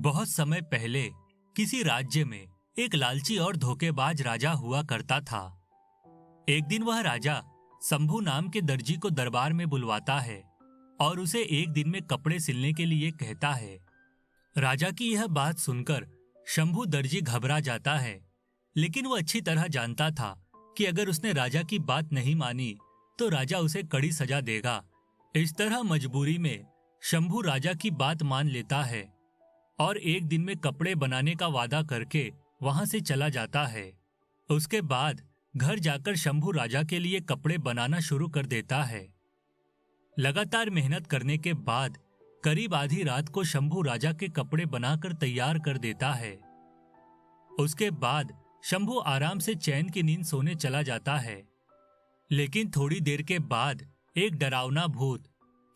बहुत समय पहले किसी राज्य में एक लालची और धोखेबाज राजा हुआ करता था। एक दिन वह राजा शंभू नाम के दर्जी को दरबार में बुलवाता है और उसे एक दिन में कपड़े सिलने के लिए कहता है। राजा की यह बात सुनकर शंभू दर्जी घबरा जाता है, लेकिन वो अच्छी तरह जानता था कि अगर उसने राजा की बात नहीं मानी तो राजा उसे कड़ी सजा देगा। इस तरह मजबूरी में शंभू राजा की बात मान लेता है और एक दिन में कपड़े बनाने का वादा करके वहां से चला जाता है। उसके बाद घर जाकर शंभू राजा के लिए कपड़े बनाना शुरू कर देता है। लगातार मेहनत करने के बाद करीब आधी रात को शंभू राजा के कपड़े बनाकर तैयार कर देता है। उसके बाद शंभू आराम से चैन की नींद सोने चला जाता है, लेकिन थोड़ी देर के बाद एक डरावना भूत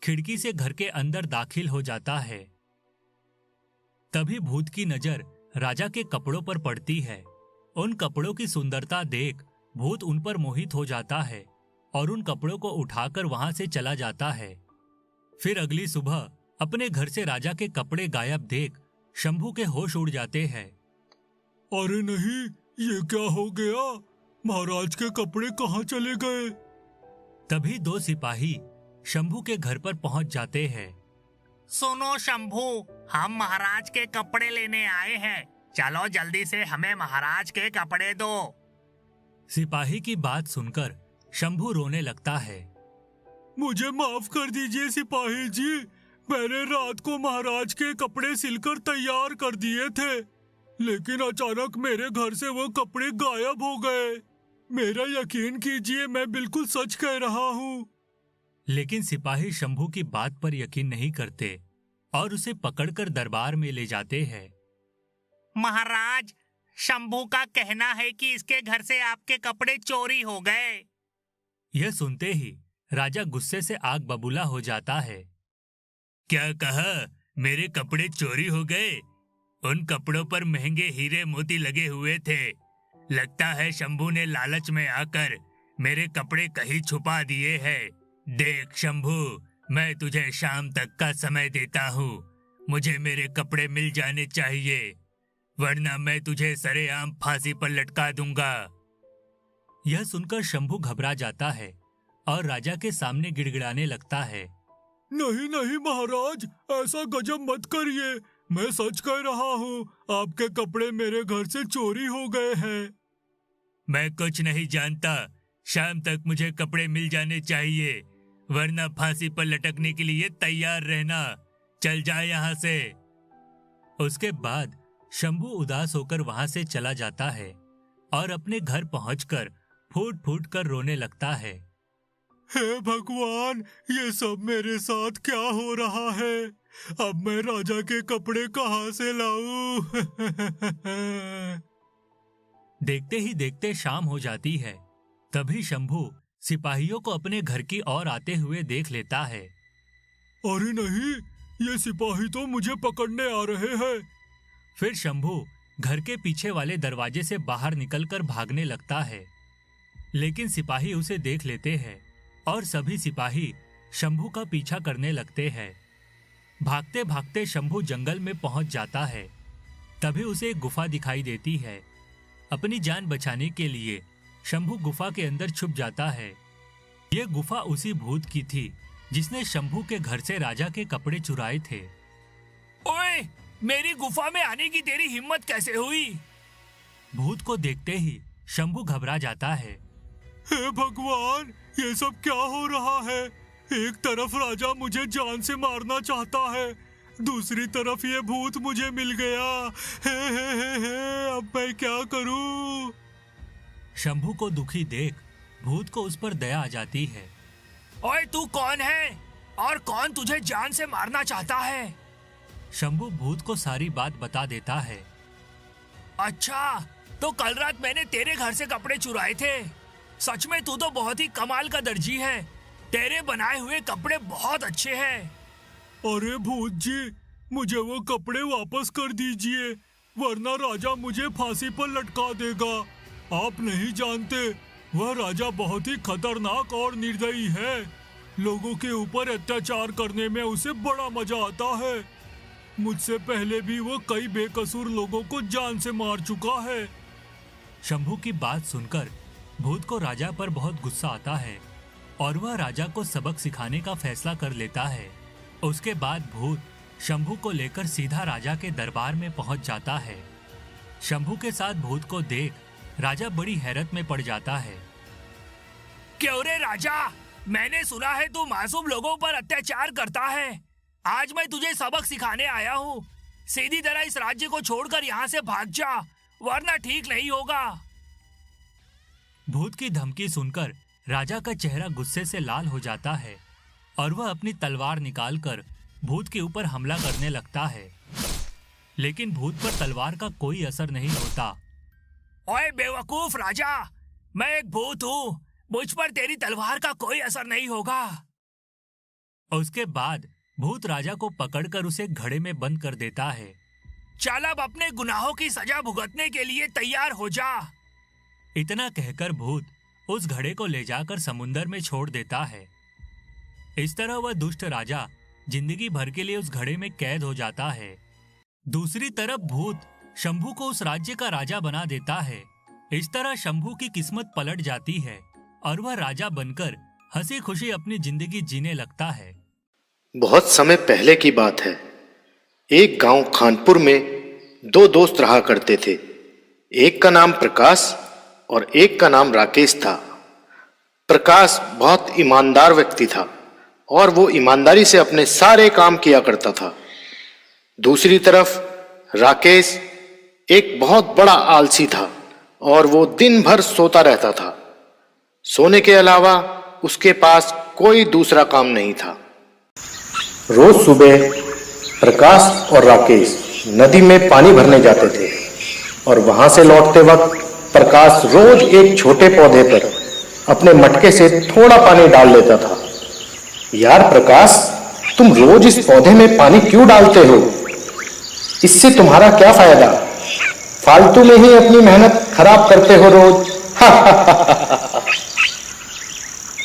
खिड़की से घर के अंदर दाखिल हो जाता है। तभी भूत की नजर राजा के कपड़ों पर पड़ती है। उन कपड़ों की सुंदरता देख भूत उन पर मोहित हो जाता है और उन कपड़ों को उठाकर वहां से चला जाता है। फिर अगली सुबह अपने घर से राजा के कपड़े गायब देख शंभू के होश उड़ जाते हैं। अरे नहीं, ये क्या हो गया? महाराज के कपड़े कहाँ चले गए? तभी दो सिपाही शंभू के घर पर पहुंच जाते हैं। सुनो शंभू, हम महाराज के कपड़े लेने आए हैं। चलो जल्दी से हमें महाराज के कपड़े दो। सिपाही की बात सुनकर शंभू रोने लगता है। मुझे माफ कर दीजिए सिपाही जी, मैंने रात को महाराज के कपड़े सिलकर तैयार कर दिए थे, लेकिन अचानक मेरे घर से वो कपड़े गायब हो गए। मेरा यकीन कीजिए, मैं बिल्कुल सच कह रहा हूँ। लेकिन सिपाही शंभू की बात पर यकीन नहीं करते और उसे पकड़कर दरबार में ले जाते हैं। महाराज, शंभू का कहना है कि इसके घर से आपके कपड़े चोरी हो गए। यह सुनते ही राजा गुस्से से आग बबूला हो जाता है। क्या कहा? मेरे कपड़े चोरी हो गए? उन कपड़ों पर महंगे हीरे मोती लगे हुए थे। लगता है शंभू ने लालच में आकर मेरे कपड़े कहीं छुपा दिए हैं। देख शंभू, मैं तुझे शाम तक का समय देता हूँ। मुझे मेरे कपड़े मिल जाने चाहिए, वरना मैं तुझे सरेआम फांसी पर लटका दूंगा। यह सुनकर शंभू घबरा जाता है और राजा के सामने गिड़गिड़ाने लगता है। नहीं नहीं महाराज, ऐसा गजब मत करिए, मैं सच कह रहा हूँ, आपके कपड़े मेरे घर से चोरी हो गए हैं। मैं कुछ नहीं जानता, शाम तक मुझे कपड़े मिल जाने चाहिए, वरना फांसी पर लटकने के लिए तैयार रहना। चल जा यहाँ से। उसके बाद शंभू उदास होकर वहां से चला जाता है और अपने घर पहुंचकर फूट फूट कर रोने लगता है। हे भगवान, ये सब मेरे साथ क्या हो रहा है? अब मैं राजा के कपड़े कहाँ से लाऊं? देखते ही देखते शाम हो जाती है। तभी शंभू सिपाहियों को अपने घर की ओर आते हुए देख लेता है। अरे नहीं, ये सिपाही तो मुझे पकड़ने आ रहे हैं। फिर शंभू घर के पीछे वाले दरवाजे से बाहर निकलकर भागने लगता है, लेकिन सिपाही उसे देख लेते हैं और सभी सिपाही शंभू का पीछा करने लगते हैं। भागते भागते शंभू जंगल में पहुंच जाता है। तभी उसे एक गुफा दिखाई देती है। अपनी जान बचाने के लिए शंभू गुफा के अंदर छुप जाता है। यह गुफा उसी भूत की थी जिसने शंभू के घर से राजा के कपड़े चुराए थे। ओए, मेरी गुफा में आने की तेरी हिम्मत कैसे हुई? भूत को देखते ही शंभू घबरा जाता है। हे भगवान, ये सब क्या हो रहा है? एक तरफ राजा मुझे जान से मारना चाहता है, दूसरी तरफ ये भूत मुझे मिल गया। हे, अब मैं क्या करूं? शंभू को दुखी देख भूत को उस पर दया आ जाती है। ओए, तू कौन है और कौन तुझे जान से मारना चाहता है? शंभू भूत को सारी बात बता देता है। अच्छा, तो कल रात मैंने तेरे घर से कपड़े चुराए थे। सच में तू तो बहुत ही कमाल का दर्जी है। तेरे बनाए हुए कपड़े बहुत अच्छे हैं। अरे भूत जी, मुझे वो कपड़े वापस कर दीजिए, वरना राजा मुझे फांसी पर लटका देगा। आप नहीं जानते, वह राजा बहुत ही खतरनाक और निर्दयी है। लोगों के ऊपर अत्याचार करने में उसे बड़ा मजा आता है। मुझसे पहले भी वो कई बेकसूर लोगों को जान से मार चुका है। शंभू की बात सुनकर भूत को राजा पर बहुत गुस्सा आता है और वह राजा को सबक सिखाने का फैसला कर लेता है। उसके बाद भूत शंभू को लेकर सीधा राजा के दरबार में पहुंच जाता है। शंभू के साथ भूत को देख राजा बड़ी हैरत में पड़ जाता है। क्यों रे राजा, मैंने सुना है तू मासूम लोगों पर अत्याचार करता है। आज मैं तुझे सबक सिखाने आया हूँ। सीधी तरह इस राज्य को छोड़कर यहाँ से भाग जा, वरना ठीक नहीं होगा। भूत की धमकी सुनकर राजा का चेहरा गुस्से से लाल हो जाता है और वह अपनी तलवार निकालकर भूत के ऊपर हमला करने लगता है, लेकिन भूत पर तलवार का कोई असर नहीं होता। ओए बेवकूफ राजा, मैं एक भूत हूँ, मुझ पर तेरी तलवार का कोई असर नहीं होगा। उसके बाद भूत राजा को पकड़कर उसे घड़े में बंद कर देता है। चल अब अपने गुनाहों की सजा भुगतने के लिए तैयार हो जा। इतना कहकर भूत उस घड़े को ले जाकर समुंदर में छोड़ देता है। इस तरह वह दुष्ट राजा जिंदगी भर के लिए उस घड़े में कैद हो जाता है। दूसरी तरफ भूत शंभू को उस राज्य का राजा बना देता है। इस तरह शंभू की किस्मत पलट जाती है और वह राजा बनकर हंसी खुशी अपनी जिंदगी जीने लगता है। बहुत समय पहले की बात है। एक गांव खानपुर में दो दोस्त रहा करते थे। एक का नाम प्रकाश और एक का नाम राकेश था। प्रकाश बहुत ईमानदार व्यक्ति था और वो ईमानदारी से अपने सारे काम किया करता था। दूसरी तरफ राकेश एक बहुत बड़ा आलसी था और वो दिन भर सोता रहता था। सोने के अलावा उसके पास कोई दूसरा काम नहीं था। रोज सुबह प्रकाश और राकेश नदी में पानी भरने जाते थे और वहां से लौटते वक्त प्रकाश रोज एक छोटे पौधे पर अपने मटके से थोड़ा पानी डाल लेता था। यार प्रकाश, तुम रोज इस पौधे में पानी क्यों डालते हो? इससे तुम्हारा क्या फायदा? फालतू में ही अपनी मेहनत खराब करते हो रोज।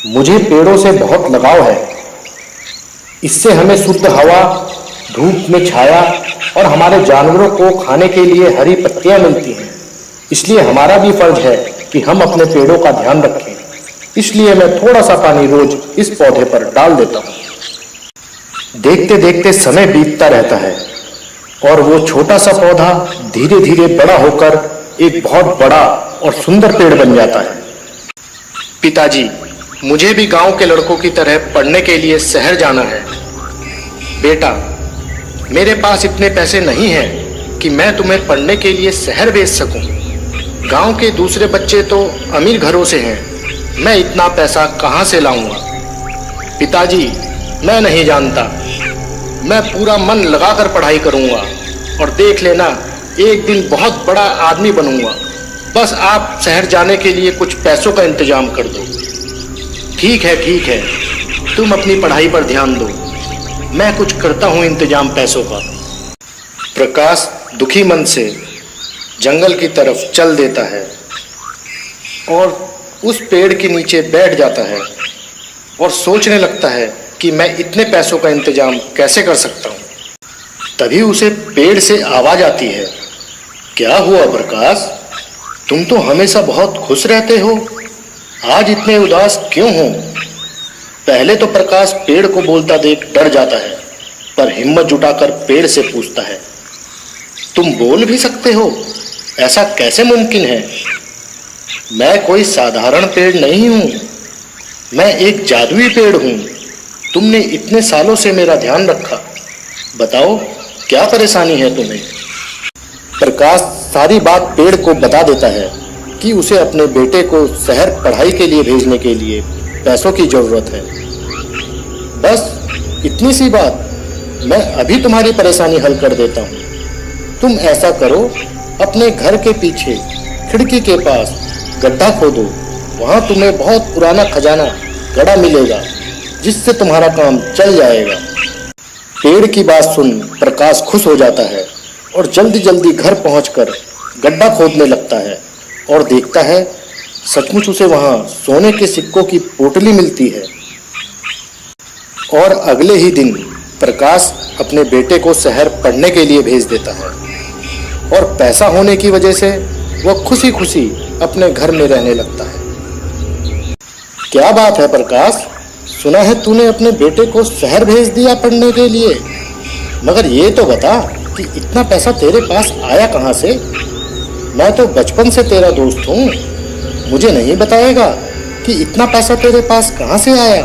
मुझे पेड़ों से बहुत लगाव है। इससे हमें शुद्ध हवा, धूप में छाया और हमारे जानवरों को खाने के लिए हरी पत्तियां मिलती हैं। इसलिए हमारा भी फर्ज है कि हम अपने पेड़ों का ध्यान रखें। इसलिए मैं थोड़ा सा पानी रोज इस पौधे पर डाल देता हूं। देखते देखते समय बीतता रहता है और वो छोटा सा पौधा धीरे धीरे बड़ा होकर एक बहुत बड़ा और सुंदर पेड़ बन जाता है। पिताजी, मुझे भी गांव के लड़कों की तरह पढ़ने के लिए शहर जाना है। बेटा, मेरे पास इतने पैसे नहीं हैं कि मैं तुम्हें पढ़ने के लिए शहर भेज सकूं। गांव के दूसरे बच्चे तो अमीर घरों से हैं, मैं इतना पैसा कहां से लाऊंगा? पिताजी, मैं नहीं जानता। मैं पूरा मन लगाकर पढ़ाई करूंगा और देख लेना, एक दिन बहुत बड़ा आदमी बनूंगा। बस आप शहर जाने के लिए कुछ पैसों का इंतजाम कर दो। ठीक है, तुम अपनी पढ़ाई पर ध्यान दो, मैं कुछ करता हूं इंतजाम पैसों का। प्रकाश दुखी मन से जंगल की तरफ चल देता है और उस पेड़ के नीचे बैठ जाता है और सोचने लगता है कि मैं इतने पैसों का इंतजाम कैसे कर सकता हूँ। तभी उसे पेड़ से आवाज आती है। क्या हुआ प्रकाश, तुम तो हमेशा बहुत खुश रहते हो, आज इतने उदास क्यों हो? पहले तो प्रकाश पेड़ को बोलता देख डर जाता है, पर हिम्मत जुटाकर पेड़ से पूछता है, तुम बोल भी सकते हो? ऐसा कैसे मुमकिन है? मैं कोई साधारण पेड़ नहीं हूँ, मैं एक जादुई पेड़ हूँ। तुमने इतने सालों से मेरा ध्यान रखा, बताओ क्या परेशानी है तुम्हें? प्रकाश सारी बात पेड़ को बता देता है कि उसे अपने बेटे को शहर पढ़ाई के लिए भेजने के लिए पैसों की जरूरत है। बस इतनी सी बात, मैं अभी तुम्हारी परेशानी हल कर देता हूँ। तुम ऐसा करो, अपने घर के पीछे खिड़की के पास गड्ढा खोदो, वहां तुम्हें बहुत पुराना खजाना गड़ा मिलेगा, जिससे तुम्हारा काम चल जाएगा। पेड़ की बात सुन प्रकाश खुश हो जाता है और जल्दी जल्दी घर पहुंचकर गड्ढा खोदने लगता है और देखता है सचमुच उसे वहां सोने के सिक्कों की पोटली मिलती है। और अगले ही दिन प्रकाश अपने बेटे को शहर पढ़ने के लिए भेज देता है और पैसा होने की वजह से वह खुशी खुशी अपने घर में रहने लगता है। क्या बात है प्रकाश, सुना है तूने अपने बेटे को शहर भेज दिया पढ़ने के लिए, मगर ये तो बता कि इतना पैसा तेरे पास आया कहाँ से? मैं तो बचपन से तेरा दोस्त हूँ, मुझे नहीं बताएगा कि इतना पैसा तेरे पास कहाँ से आया?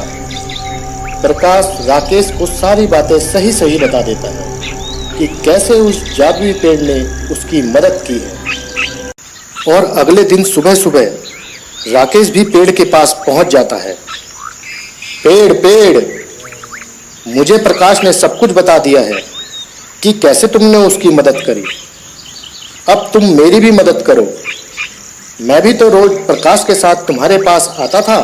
प्रकाश राकेश को सारी बातें सही सही बता देता है कि कैसे उस जादुई पेड़ ने उसकी मदद की है। और अगले दिन सुबह सुबह राकेश भी पेड़ के पास पहुंच जाता है। पेड़ पेड़, मुझे प्रकाश ने सब कुछ बता दिया है कि कैसे तुमने उसकी मदद करी। अब तुम मेरी भी मदद करो। मैं भी तो रोज प्रकाश के साथ तुम्हारे पास आता था,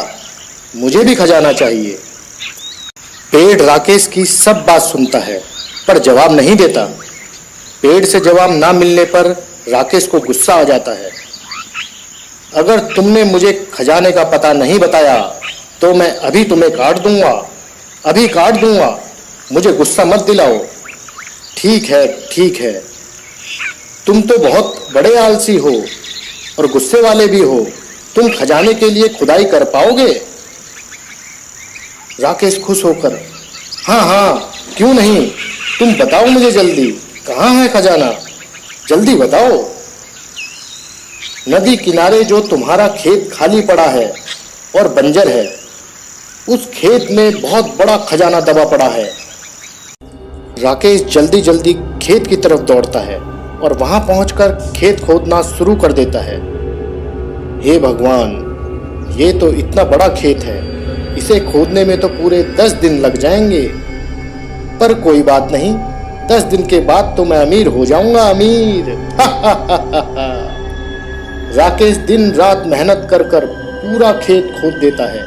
मुझे भी खजाना चाहिए। पेड़ राकेश की सब बात सुनता है पर जवाब नहीं देता। पेड़ से जवाब ना मिलने पर राकेश को गुस्सा आ जाता है। अगर तुमने मुझे खजाने का पता नहीं बताया तो मैं अभी तुम्हें काट दूंगा, अभी काट दूंगा। मुझे गुस्सा मत दिलाओ। ठीक है, तुम तो बहुत बड़े आलसी हो और गुस्से वाले भी हो। तुम खजाने के लिए खुदाई कर पाओगे? राकेश खुश होकर, हाँ, क्यों नहीं, तुम बताओ मुझे जल्दी, कहाँ है खजाना, जल्दी बताओ। नदी किनारे जो तुम्हारा खेत खाली पड़ा है और बंजर है, उस खेत में बहुत बड़ा खजाना दबा पड़ा है। राकेश जल्दी जल्दी खेत की तरफ दौड़ता है और वहां पहुंचकर खेत खोदना शुरू कर देता है। हे भगवान, ये तो इतना बड़ा खेत है, इसे खोदने में तो पूरे 10 दिन लग जाएंगे। पर कोई बात नहीं, 10 दिन के बाद तो मैं अमीर हो जाऊंगा, अमीर। राकेश दिन रात मेहनत कर कर पूरा खेत खोद देता है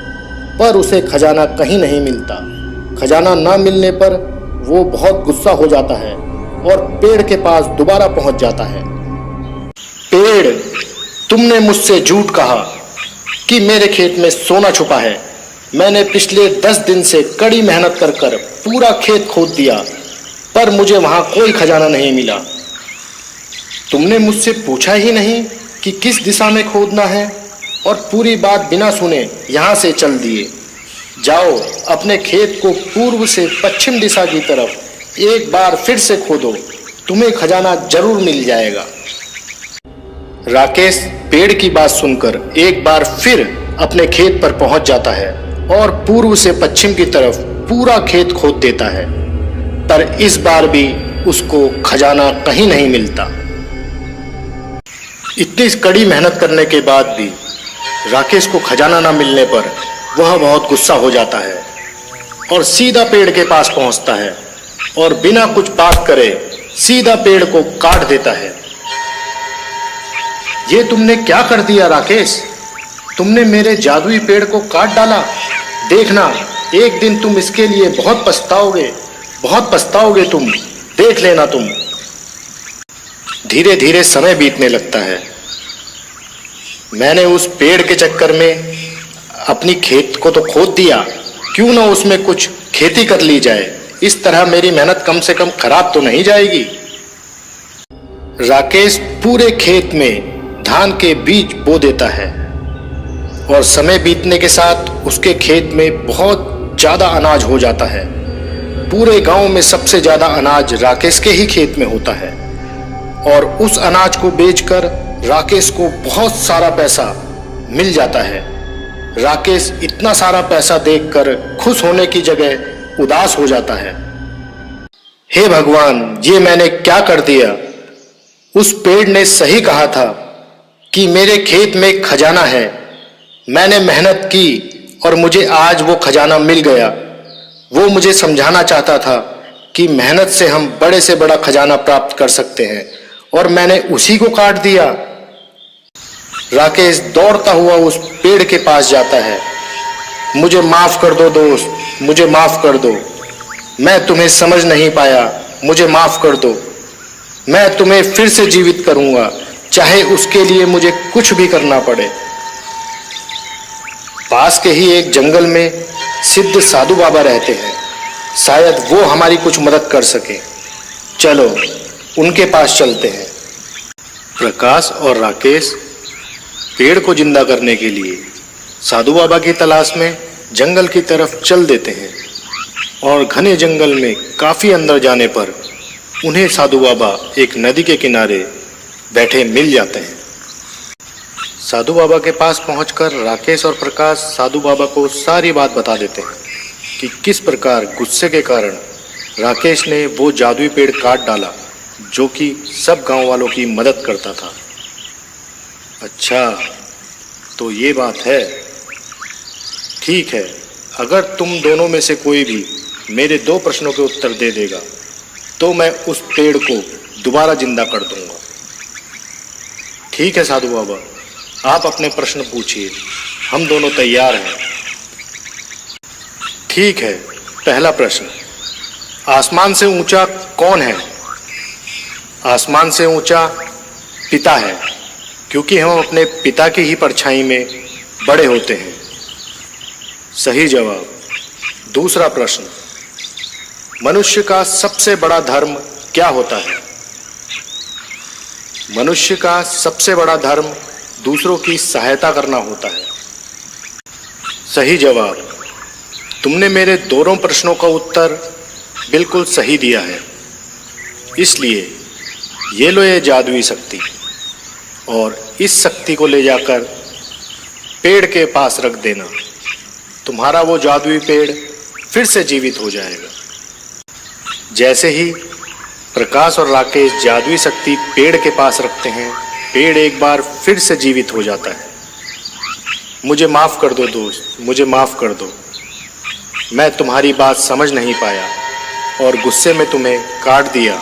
पर उसे खजाना कहीं नहीं मिलता। खजाना ना मिलने पर वो बहुत गुस्सा हो जाता है और पेड़ के पास दोबारा पहुंच जाता है। पेड़, तुमने मुझसे झूठ कहा कि मेरे खेत में सोना छुपा है। मैंने पिछले 10 दिन से कड़ी मेहनत कर कर पूरा खेत खोद दिया पर मुझे वहां कोई खजाना नहीं मिला। तुमने मुझसे पूछा ही नहीं कि किस दिशा में खोदना है और पूरी बात बिना सुने यहां से चल दिए। जाओ, अपने खेत को पूर्व से पश्चिम दिशा की तरफ एक बार फिर से खोदो, तुम्हें खजाना जरूर मिल जाएगा। राकेश पेड़ की बात सुनकर एक बार फिर अपने खेत पर पहुंच जाता है और पूर्व से पश्चिम की तरफ पूरा खेत खोद देता है, पर इस बार भी उसको खजाना कहीं नहीं मिलता। इतनी कड़ी मेहनत करने के बाद भी राकेश को खजाना ना मिलने पर वह बहुत गुस्सा हो जाता है और सीधा पेड़ के पास पहुंचता है और बिना कुछ बात करे सीधा पेड़ को काट देता है। ये तुमने क्या कर दिया राकेश? तुमने मेरे जादुई पेड़ को काट डाला। देखना, एक दिन तुम इसके लिए बहुत पछताओगे तुम, देख लेना तुम। धीरे धीरे समय बीतने लगता है। मैंने उस पेड़ के चक्कर में अपनी खेत को तो खोद दिया, क्यों ना उसमें कुछ खेती कर ली जाए, इस तरह मेरी मेहनत कम से कम खराब तो नहीं जाएगी। राकेश पूरे खेत में धान के बीज बो देता है और समय बीतने के साथ उसके खेत में बहुत ज्यादा अनाज हो जाता है। पूरे गांव में सबसे ज्यादा अनाज राकेश के ही खेत में होता है और उस अनाज को बेचकर राकेश को बहुत सारा पैसा मिल जाता है। राकेश इतना सारा पैसा देखकर खुश होने की जगह उदास हो जाता है। हे भगवान, ये मैंने क्या कर दिया? उस पेड़ ने सही कहा था कि मेरे खेत में खजाना है। मैंने मेहनत की और मुझे आज वो खजाना मिल गया। वो मुझे समझाना चाहता था कि मेहनत से हम बड़े से बड़ा खजाना प्राप्त कर सकते हैं और मैंने उसी को काट दिया। राकेश दौड़ता हुआ उस पेड़ के पास जाता है। मुझे माफ कर दो दोस्त, मुझे माफ कर दो। मैं तुम्हें समझ नहीं पाया, मुझे माफ कर दो। मैं तुम्हें फिर से जीवित करूंगा, चाहे उसके लिए मुझे कुछ भी करना पड़े। पास के ही एक जंगल में सिद्ध साधु बाबा रहते हैं। शायद वो हमारी कुछ मदद कर सके। चलो उनके पास चलते हैं। प्रकाश और राकेश पेड़ को जिंदा करने के लिए साधु बाबा की तलाश में जंगल की तरफ चल देते हैं और घने जंगल में काफी अंदर जाने पर उन्हें साधु बाबा एक नदी के किनारे बैठे मिल जाते हैं। साधु बाबा के पास पहुंचकर राकेश और प्रकाश साधु बाबा को सारी बात बता देते हैं कि किस प्रकार गुस्से के कारण राकेश ने वो जादुई पेड़ काट डाला जो कि सब गांव वालों की मदद करता था। अच्छा, तो ये बात है। ठीक है, अगर तुम दोनों में से कोई भी मेरे 2 प्रश्नों के उत्तर दे देगा तो मैं उस पेड़ को दोबारा जिंदा कर दूंगा। ठीक है साधु बाबा, आप अपने प्रश्न पूछिए, हम दोनों तैयार हैं। ठीक है, पहला प्रश्न, आसमान से ऊंचा कौन है? आसमान से ऊंचा पिता है, क्योंकि हम अपने पिता की ही परछाई में बड़े होते हैं। सही जवाब। दूसरा प्रश्न, मनुष्य का सबसे बड़ा धर्म क्या होता है? मनुष्य का सबसे बड़ा धर्म दूसरों की सहायता करना होता है। सही जवाब। तुमने मेरे दोनों प्रश्नों का उत्तर बिल्कुल सही दिया है। इसलिए ये लो ये जादुई शक्ति, और इस शक्ति को ले जाकर पेड़ के पास रख देना। तुम्हारा वो जादुई पेड़ फिर से जीवित हो जाएगा। जैसे ही प्रकाश और राकेश जादुई शक्ति पेड़ के पास रखते हैं, पेड़ एक बार फिर से जीवित हो जाता है। मुझे माफ कर दो दोस्त, मुझे माफ कर दो। मैं तुम्हारी बात समझ नहीं पाया और गुस्से में तुम्हें काट दिया।